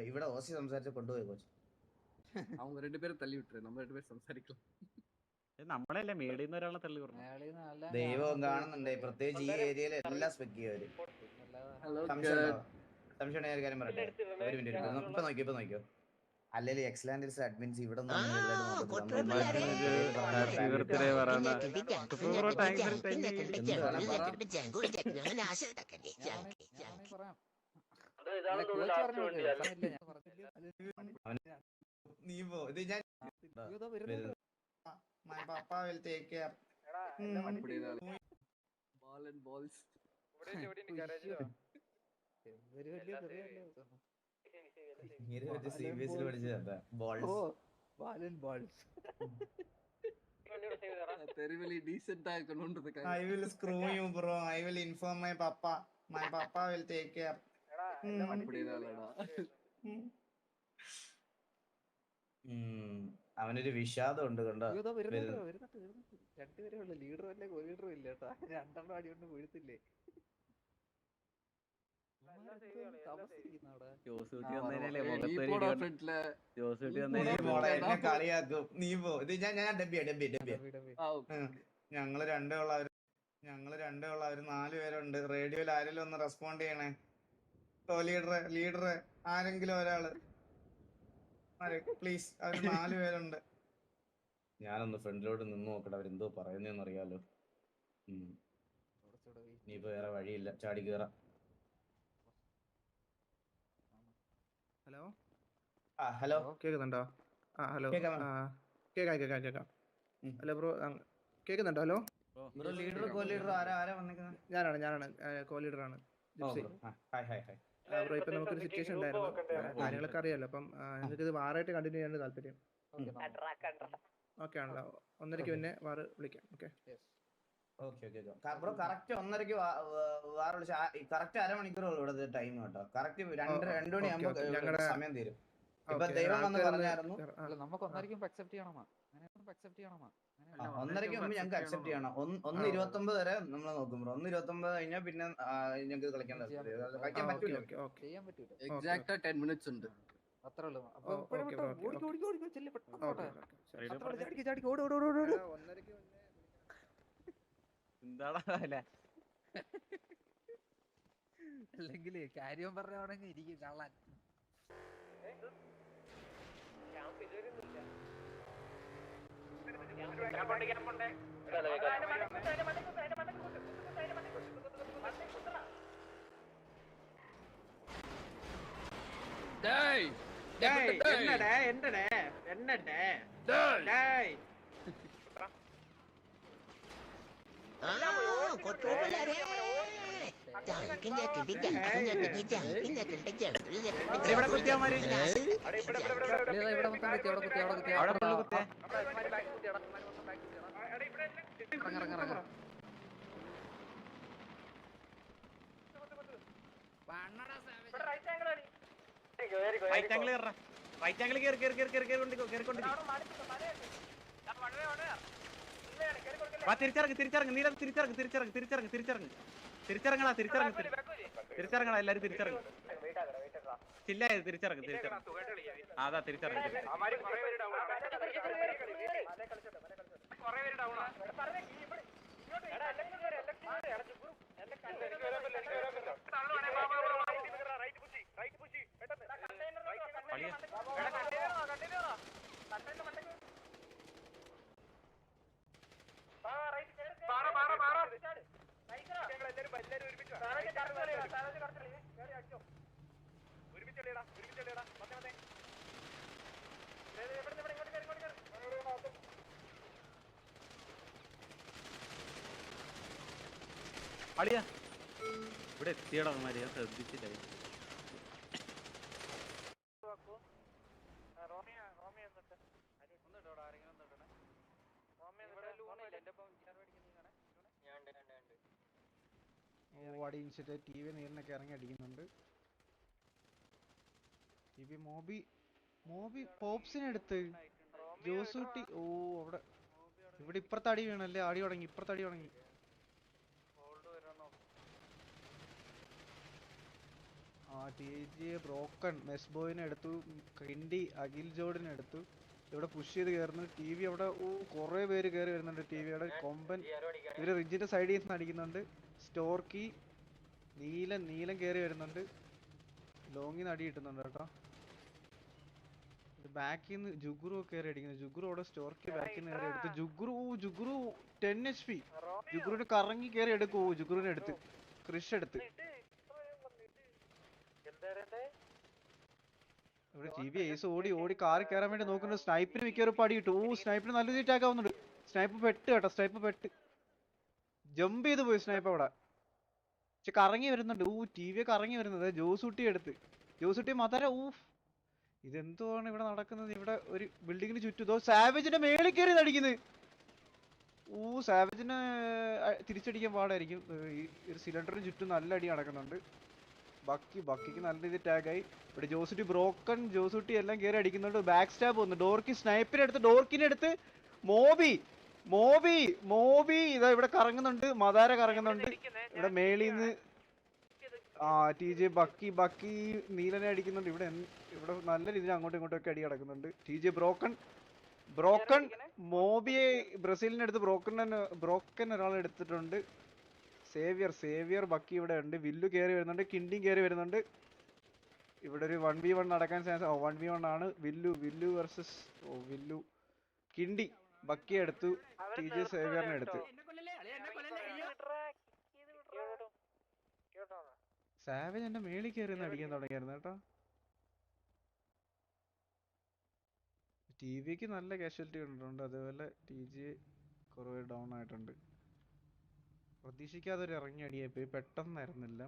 ഇവിടെ ഓസി സംസാരിച്ച് കൊണ്ടുപോയി കോച്ച്. அவங்க 2 பேரும் தள்ளி விட்டுரு, நம்ம 2 பேரும் സംസാരിക്കണം. നമ്മളല്ലേ മേളിന്ന് ഒരാളെ തള്ളി പറഞ്ഞു. ദൈവം കാണുന്നുണ്ട്, പ്രത്യേകിച്ച് ഈ ഏരിയയിൽ എല്ലാം സ്പെക്ക് ചെയ്യും. സംശയം ഒരു കാര്യം പറയട്ടെ, ഒരു മിനിറ്റ് ഇപ്പൊ നോക്കിയോ അല്ലെങ്കിൽ എക്സ്ലാൻഡേഴ്സ് അഡ്മിൻസ് ഇവിടെ നീ പോ, ഇത് ഞാൻ my papa will take care. Ball and balls. CBSE പഠിച്ചതാ balls. Ball and balls. തെരുവിൽ decent ആയിക്കൊണ്ടുണ്ടത്. I will screw you bro. I will inform my papa. My papa will take care. അവനൊരു വിഷാദം ഉണ്ട് കണ്ടോ. രണ്ടുപേരേ ഉള്ളു, ലീഡറും അല്ലേ ലീഡറും ഇല്ല കേട്ടാ. രണ്ടെണ്ണം അടി കൊണ്ട് വീഴ്ത്തില്ലേ. കളിയാക്കും. നീ പോ, ഇത് ഞാൻ ഡബ്ബിയാ. ഞങ്ങള് രണ്ടേ ഉള്ളവര് 4 പേരുണ്ട്. റേഡിയോയിൽ ആരെങ്കിലും ഒന്ന് റെസ്പോണ്ട് ചെയ്യണേ. ലീഡർ ആരെങ്കിലും ഒരാള് പ്ലീസ്. അവര് 4 പേരുണ്ട്. ഞാനൊന്ന് ഫ്രണ്ടിലോട്ട് നിന്ന് നോക്കട്ടെ അവരെന്തോ പറയുന്നതെന്ന് അറിയാലോ. ഇനിയിപ്പോ വേറെ വഴിയില്ല, ചാടി കേറാം. ഹലോ ഹലോ കേക്കുന്നുണ്ടോ? ഹലോ കേക്കാം. ഹലോ ബ്രോ കേക്കുന്നുണ്ടോ? ഹലോ ലീഡർ കോ ലീഡർ ആരാ വന്നിരിക്കുന്നത്? ഞാനാണ് കോ ലീഡറാണ്. ബ്രോ ഇപ്പൊ നമുക്കൊരു സിറ്റുവേഷൻ ഉണ്ടായിരുന്നു, കാര്യങ്ങളൊക്കെ അറിയാലോ. അപ്പം നിങ്ങൾക്ക് ഇത് വാറായിട്ട് കണ്ടിന്യൂ ചെയ്യാൻ താല്പര്യം ഓക്കെ ആണല്ലോ? 1:30 പിന്നെ വാറ് വിളിക്കാം. ഓക്കെ ബ്രോ കറക്റ്റ് 1:30 വാറ് വിളിച്ച കറക്റ്റ് അരമണിക്കൂറുള്ളൂ ഇവിടെ ടൈം കേട്ടോ. കറക്റ്റ് 2 മണിയാകുമ്പോ ഞങ്ങളുടെ സമയം തീരും. ഇപ്പൊ ദൈവം വന്ന് പറഞ്ഞായിരുന്നു നമുക്ക് 1:30 അക്സെപ്റ്റ് ചെയ്യണമാ. 1:30 മുമ്പ് ഞങ്ങൾക്ക് അക്സെപ്റ്റ് ചെയ്യണം. 1:29 വരെ നമ്മൾ നോക്കും ബ്രോ. 1:29 കഴിഞ്ഞാൽ പിന്നെ ഞങ്ങൾക്ക് കളിക്കാൻ പറ്റൂല. എക്സാക്ട് 10 മിനിറ്റ്സ് ഉണ്ട്. അത്രേ ഉള്ളൂ. അല്ലെങ്കിൽ കാര്യം പറഞ്ഞാണെങ്കിൽ ഇരിക്കും കള്ളാൻ. തിരിച്ചിറങ്ങണ എല്ലാരും തിരിച്ചിറങ്ങും. ചില്ലായത് തിരിച്ചിറങ്ങും. അതാ തിരിച്ചിറങ്ങും. അളിയാ ഇവിടെ എത്തിയടാ മാരിയാ, ശ്രദ്ധിച്ചില്ല. TV നേരിനൊക്കെ ഇറങ്ങി അടിക്കുന്നുണ്ട്. മോബി പോപ്സിനെ എടുത്ത് ജോസൂട്ടി. ഓ അവിടെ ഇവിടെ ഇപ്പുറത്ത് അടി വീണല്ലേ. അടി തുടങ്ങി, ഇപ്പുറത്ത് അടി തുടങ്ങി. TG ബ്രോക്കൺ മെസ് ബോയിനെ എടുത്തു, കിണ്ടി അഖിൽ ജോർഡിനെ എടുത്തു. ഇവിടെ പുഷ് ചെയ്ത് കയറുന്നു. TV അവിടെ കുറെ പേര് കയറി വരുന്നുണ്ട്. TV അവിടെ കൊമ്പൻ ഇവര് റിജിന്റെ സൈഡിൽ നിന്ന് അടിക്കുന്നുണ്ട്. സ്റ്റോർക്കി നീലൻ കയറി വരുന്നുണ്ട്. ലോങ്ങിൽ നിന്ന് അടി കിട്ടുന്നുണ്ട് കേട്ടോ. ബാക്കിൽ നിന്ന് ജുഗുറു കയറി അടിക്കുന്നു. ജുഗുറു അവിടെ സ്റ്റോർക്കി ബാക്കിൽ നിന്ന് കയറി എടുത്തു. ജുഗുറു 10 HP. ജുഗുറിന് കറങ്ങി കയറി എടുക്കൂ. ജുഗുറിനെ എടുത്ത് ക്രിഷ് എടുത്ത്. ഇവിടെ TV ഏസ് ഓടി കാറി കയറാൻ വേണ്ടി നോക്കുന്നു. സ്നൈപ്പിന് മിക്കവാറും പടി കിട്ടും. സ്നൈപ്പിന് നല്ല രീതിയിൽ അറ്റാക്ക് ആവുന്നുണ്ട്. സ്നൈപ്പ് പെട്ട് കേട്ടോ. ജമ്പ് ചെയ്ത് പോയി സ്നൈപ്പ് അവിടെ. പക്ഷെ കറങ്ങി വരുന്നുണ്ട്. TV കറങ്ങി വരുന്നത്. ജോസൂട്ടി എടുത്ത്. ജോസൂട്ടി മതര ഇതെന്തുവാണ് ഇവിടെ നടക്കുന്നത്? ഇവിടെ ഒരു ബിൽഡിങ്ങിന് ചുറ്റും സാവേജിന്റെ മേളിൽ കയറി അടിക്കുന്നത്. സാവേജിന് തിരിച്ചടിക്കാൻ പാടായിരിക്കും. ഈ ഒരു സിലിണ്ടറിന് ചുറ്റും നല്ല അടി നടക്കുന്നുണ്ട്. ബക്കിക്ക് നല്ല രീതിയിൽ ടാഗായി. ഇവിടെ ജോസൂട്ടി എല്ലാം കയറി അടിക്കുന്നുണ്ട്. ബാക്ക് സ്റ്റാബ് വന്നു. ഡോർക്കിനെ എടുത്ത് മോബി ഇതാ ഇവിടെ കറങ്ങുന്നുണ്ട്. മദാര കറങ്ങുന്നുണ്ട്. ഇവിടെ മേളിന്ന് TJ ബക്കി നീലനെ അടിക്കുന്നുണ്ട്. ഇവിടെ നല്ല രീതിയിൽ അങ്ങോട്ടും ഇങ്ങോട്ടും ഒക്കെ അടി കിടക്കുന്നുണ്ട്. TJ ബ്രോക്കൺ മോബിയെ ബ്രസീലിനെ എടുത്ത് ബ്രോക്കൻ ഒരാൾ എടുത്തിട്ടുണ്ട്. സേവിയർ ബക്കി ഇവിടെ ഉണ്ട്. വില്ലു കയറി വരുന്നുണ്ട്. കിണ്ടിയും കയറി വരുന്നുണ്ട്. ഇവിടെ ഒരു 1v1 നടക്കാൻ ചാൻസ്. 1v1 ആണ്. വില്ലു വേഴ്സസ് വില്ലു. കിണ്ടി ബക്കി എടുത്തു. TJ സേവിയറിനെ എടുത്തു. സാവേജ് എന്റെ മേളിൽ കയറി അടിക്കാൻ തുടങ്ങിയായിരുന്നു കേട്ടോ. TVക്ക് നല്ല കാഷ്വാലിറ്റി കണ്ടിട്ടുണ്ട്. അതുപോലെ TG കുറേ ഡൗൺ ആയിട്ടുണ്ട്. പ്രതീക്ഷിക്കാതെ ഒരു ഇറങ്ങി അടിയായിപ്പോയി. പെട്ടെന്നായിരുന്നില്ല.